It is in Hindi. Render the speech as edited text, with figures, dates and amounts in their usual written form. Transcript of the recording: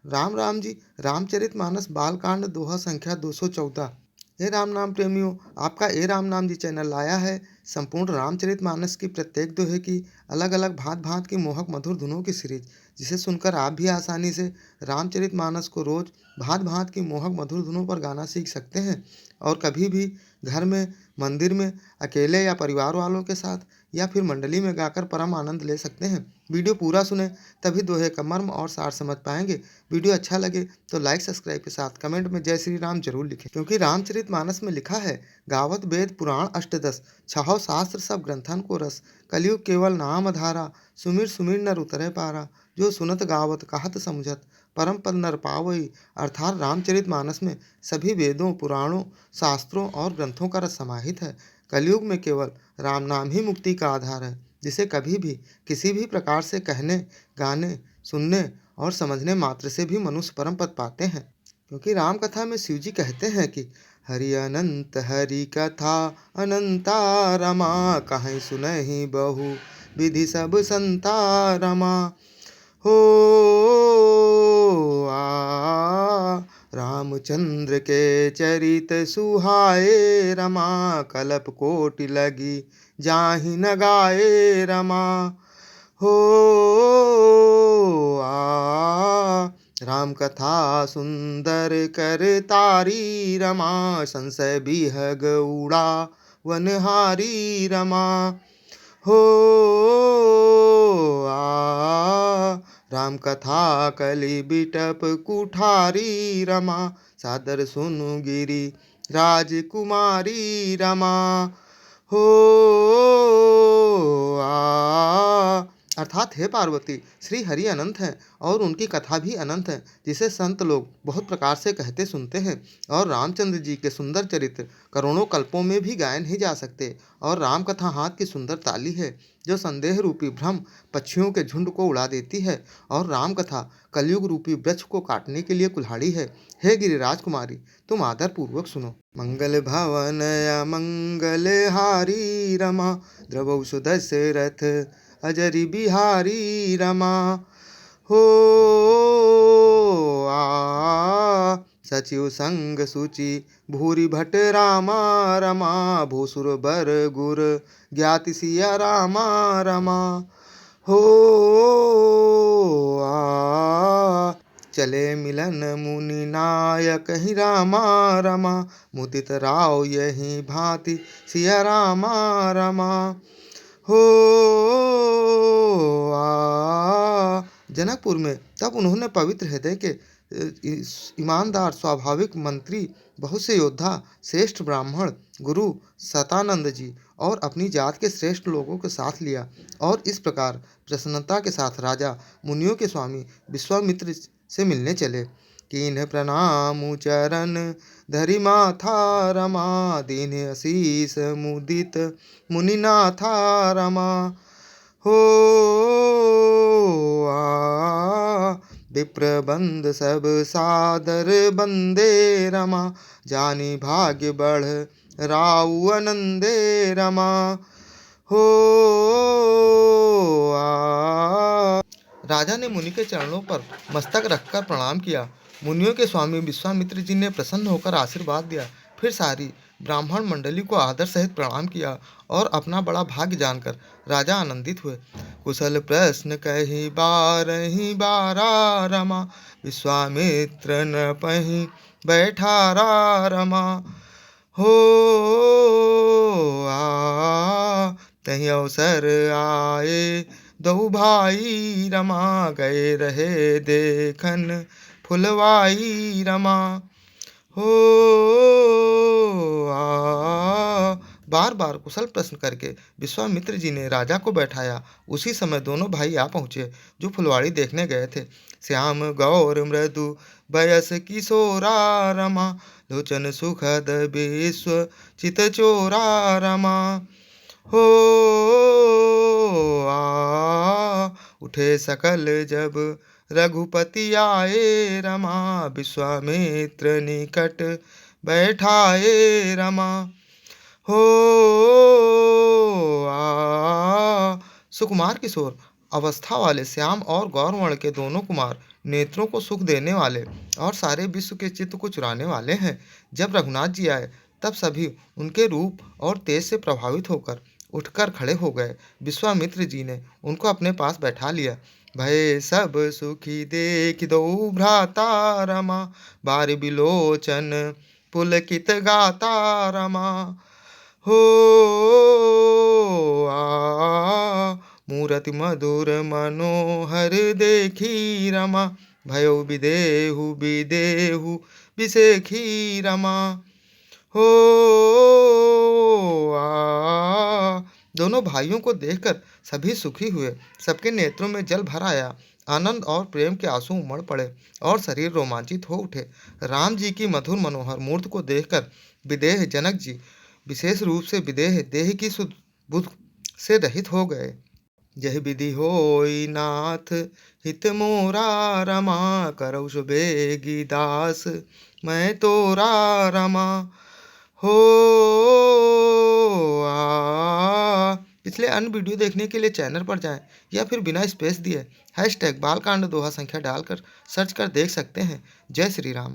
राम राम जी। रामचरितमानस बालकांड दोहा संख्या 214। हे राम नाम प्रेमियों, आपका ए राम नाम जी चैनल लाया है संपूर्ण रामचरितमानस की प्रत्येक दोहे की अलग अलग भांत भांत की मोहक मधुर धुनों की सीरीज, जिसे सुनकर आप भी आसानी से रामचरितमानस को रोज भांत भांत की मोहक मधुर धुनों पर गाना सीख सकते हैं और कभी भी घर में, मंदिर में, अकेले या परिवार वालों के साथ या फिर मंडली में गाकर परम आनंद ले सकते हैं। वीडियो पूरा सुने, तभी दोहे का मर्म और सार समझ पाएंगे। वीडियो अच्छा लगे तो लाइक सब्सक्राइब के साथ कमेंट में जय श्री राम जरूर लिखें, क्योंकि रामचरितमानस में लिखा है, गावत वेद पुराण अष्टदश, छहो शास्त्र सब ग्रंथन को रस, कलयुग केवल नाम धारा, सुमिर सुमिर नर उतरे पारा, जो सुनत गावत कहत समझत, परम पद नर पावई। अर्थात रामचरितमानस में सभी वेदों, पुराणों, शास्त्रों और ग्रंथों का रस समाहित है। कलयुग में केवल राम नाम ही मुक्ति का आधार है, जिसे कभी भी किसी भी प्रकार से कहने, गाने, सुनने और समझने मात्र से भी मनुष्य परम पद पाते हैं। क्योंकि राम कथा में शिव जी कहते हैं कि हरि कथा अनंता रमा, कहीं सुनहि बहु विधि सब संता रमा। हो रामचंद्र के चरित सुहाए रमा, कलप कोटि लगी जाहि न गाए रमा। हो राम कथा सुंदर कर तारी रमा, संशय बिहग उड़ा वनहारी रमा। हो राम कथा कलि बिटप कुठारी रमा, सादर सुनु गिरी राजकुमारी रमा। हो अर्थात हे पार्वती, श्री हरि अनंत हैं और उनकी कथा भी अनंत है, जिसे संत लोग बहुत प्रकार से कहते सुनते हैं। और रामचंद्र जी के सुंदर चरित्र करोड़ों कल्पों में भी गाए नहीं जा सकते। और राम कथा हाथ की सुंदर ताली है, जो संदेह रूपी भ्रम पक्षियों के झुंड को उड़ा देती है। और राम कथा कलयुग रूपी वृक्ष को काटने के लिए कुल्हाड़ी है। हे गिरिराज कुमारी, तुम आदर पूर्वक सुनो। मंगल भवन मंगल हारी रमा, द्रवौ सुदशरथ अजरी बिहारी रमा। हो सचिव संग सुचि भूरि भट रामा रमा, भूसुर बर गुर ज्ञाति सिया रामा रमा। हो चले मिलन मुनि नायक ही रामा रमा, मुदित राव यही भांति सिया रामा रमा। हो जनकपुर में तब उन्होंने पवित्र हृदय के ईमानदार स्वाभाविक मंत्री, बहुत से योद्धा, श्रेष्ठ ब्राह्मण, गुरु सतानंद जी और अपनी जात के श्रेष्ठ लोगों के साथ लिया। और इस प्रकार प्रसन्नता के साथ राजा मुनियों के स्वामी विश्वामित्र से मिलने चले। कीन्ह प्रणाम चरण धरि माथा रमा, दीन असीस मुदित मुनिनाथा रमा। हो विप्रबंद सब सादर बंदे रमा, जानी भाग्य बढ़ राउ आनंदे रमा। हो राजा ने मुनि के चरणों पर मस्तक रखकर प्रणाम किया। मुनियों के स्वामी विश्वामित्र जी ने प्रसन्न होकर आशीर्वाद दिया। फिर सारी ब्राह्मण मंडली को आदर सहित प्रणाम किया और अपना बड़ा भाग्य जानकर राजा आनंदित हुए। कुशल प्रश्न कही बारही बारा रमा, विश्वामित्र न पही बैठारा रमा। हो तही अवसर आए दो भाई रमा, गए रहे देखन फुलवाई रमा। हो बार बार कुशल प्रश्न करके विश्वामित्र जी ने राजा को बैठाया। उसी समय दोनों भाई आ पहुँचे, जो फुलवाड़ी देखने गए थे। श्याम गौर मृदु बयस किशोरा रमा, लोचन सुखद विश्व चित चोरा रमा। हो उठे सकल जब रघुपति आए रमा, विश्वामित्र निकट बैठाए रमा। हो सुकुमार किशोर अवस्था वाले श्याम और गौरवर्ण के दोनों कुमार नेत्रों को सुख देने वाले और सारे विश्व के चित्त को चुराने वाले हैं। जब रघुनाथ जी आए तब सभी उनके रूप और तेज से प्रभावित होकर उठकर खड़े हो गए। विश्वामित्र जी ने उनको अपने पास बैठा लिया। भय सब सुखी देख दो भ्राता रमा, बार बिलोचन पुलकित गाता रमा। हो मूरति मधुर मनोहर देखी रमा, भयो विदेहु विदेहु बिसेखी रमा। हो दोनों भाइयों को देखकर सभी सुखी हुए। सबके नेत्रों में जल भर आया। आनंद और प्रेम के आंसू उमड़ पड़े और शरीर रोमांचित हो उठे। राम जी की मधुर मनोहर मूर्ति को देखकर विदेह जनक जी विशेष रूप से विदेह देह की सुध बुध से रहित हो गए। यह विधि होई नाथ हित मोरा रमा, करौ सुबेगी दास मैं तोरा रमा। हो पिछले अन्य वीडियो देखने के लिए चैनल पर जाएं या फिर बिना स्पेस दिए #बालकांड दोहा संख्या डालकर सर्च कर देख सकते हैं। जय श्री राम।